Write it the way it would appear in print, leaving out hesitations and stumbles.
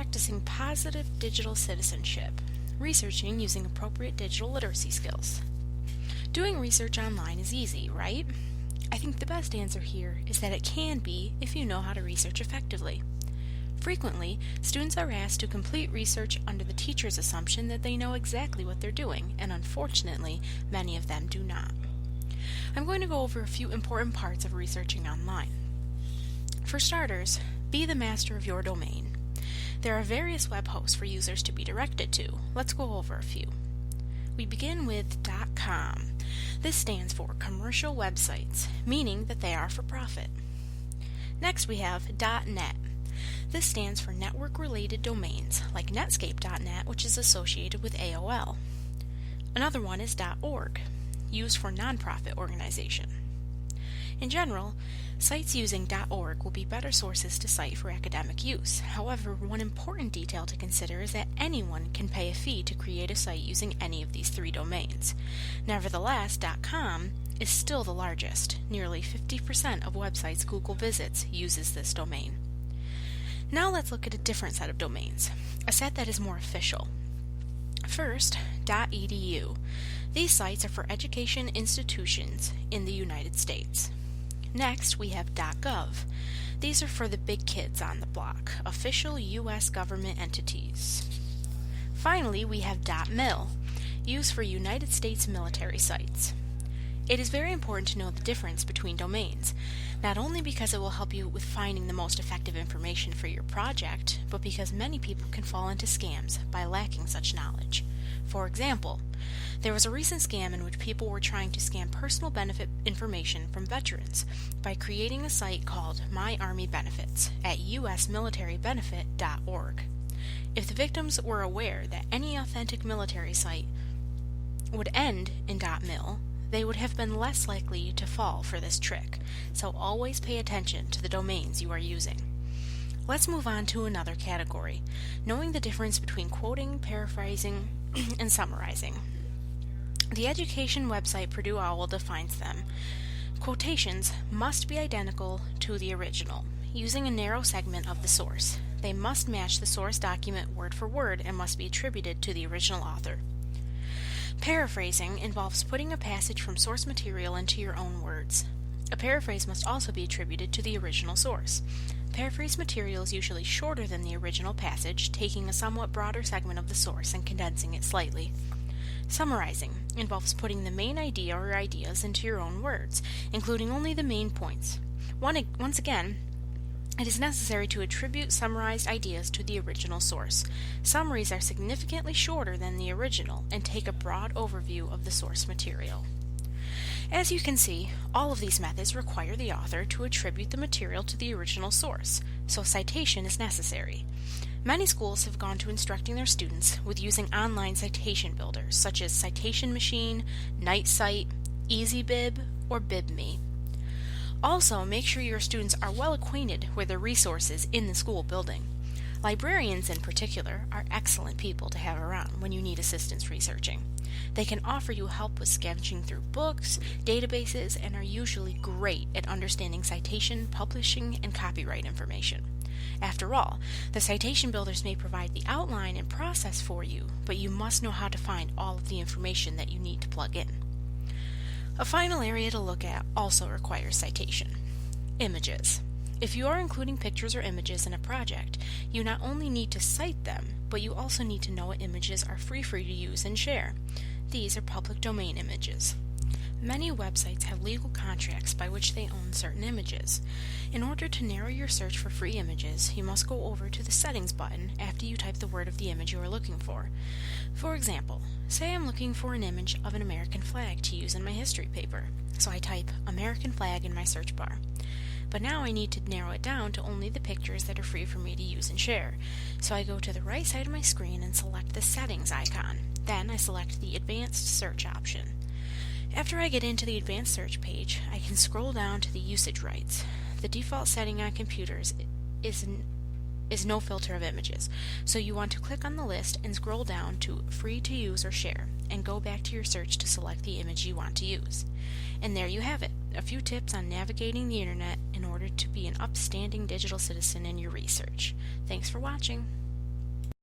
practicing positive digital citizenship, researching using appropriate digital literacy skills. Doing research online is easy, right? I think the best answer here is that it can be if you know how to research effectively. Frequently, students are asked to complete research under the teacher's assumption that they know exactly what they're doing, and unfortunately, many of them do not. I'm going to go over a few important parts of researching online. For starters, be the master of your domain. There are various web hosts for users to be directed to. Let's go over a few. We begin with .com. This stands for commercial websites, meaning that they are for profit. Next we have .net. This stands for network-related domains, like Netscape.net, which is associated with AOL. Another one is .org, used for nonprofit organization. In general, sites using .org will be better sources to cite for academic use. However, one important detail to consider is that anyone can pay a fee to create a site using any of these three domains. Nevertheless, .com is still the largest. Nearly 50% of websites Google visits uses this domain. Now let's look at a different set of domains, a set that is more official. First, .edu. These sites are for education institutions in the United States. Next, we have .gov. These are for the big kids on the block, official U.S. government entities. Finally, we have .mil, used for United States military sites. It is very important to know the difference between domains, not only because it will help you with finding the most effective information for your project, but because many people can fall into scams by lacking such knowledge. For example, there was a recent scam in which people were trying to scam personal benefit information from veterans by creating a site called My Army Benefits at usmilitarybenefit.org. If the victims were aware that any authentic military site would end in .mil, they would have been less likely to fall for this trick, so always pay attention to the domains you are using. Let's move on to another category, knowing the difference between quoting, paraphrasing, and summarizing. The education website Purdue OWL defines them. Quotations must be identical to the original, using a narrow segment of the source. They must match the source document word for word and must be attributed to the original author. Paraphrasing involves putting a passage from source material into your own words. A paraphrase must also be attributed to the original source. Paraphrase material is usually shorter than the original passage, taking a somewhat broader segment of the source and condensing it slightly. Summarizing involves putting the main idea or ideas into your own words, including only the main points. Once again, it is necessary to attribute summarized ideas to the original source. Summaries are significantly shorter than the original and take a broad overview of the source material. As you can see, all of these methods require the author to attribute the material to the original source, so citation is necessary. Many schools have gone to instructing their students with using online citation builders such as Citation Machine, NightCite, EasyBib, or BibMe. Also, make sure your students are well acquainted with the resources in the school building. Librarians, in particular, are excellent people to have around when you need assistance researching. They can offer you help with scavenging through books, databases, and are usually great at understanding citation, publishing, and copyright information. After all, the citation builders may provide the outline and process for you, but you must know how to find all of the information that you need to plug in. A final area to look at also requires citation. Images. If you are including pictures or images in a project, you not only need to cite them, but you also need to know what images are free for you to use and share. These are public domain images. Many websites have legal contracts by which they own certain images. In order to narrow your search for free images, you must go over to the Settings button after you type the word of the image you are looking for. For example, say I'm looking for an image of an American flag to use in my history paper, so I type American flag in my search bar. But now I need to narrow it down to only the pictures that are free for me to use and share. So I go to the right side of my screen and select the Settings icon. Then I select the Advanced Search option. After I get into the Advanced Search page, I can scroll down to the Usage Rights. The default setting on computers is no filter of images, so you want to click on the list and scroll down to Free to Use or Share, and go back to your search to select the image you want to use. And there you have it, a few tips on navigating the internet in order to be an upstanding digital citizen in your research. Thanks for watching.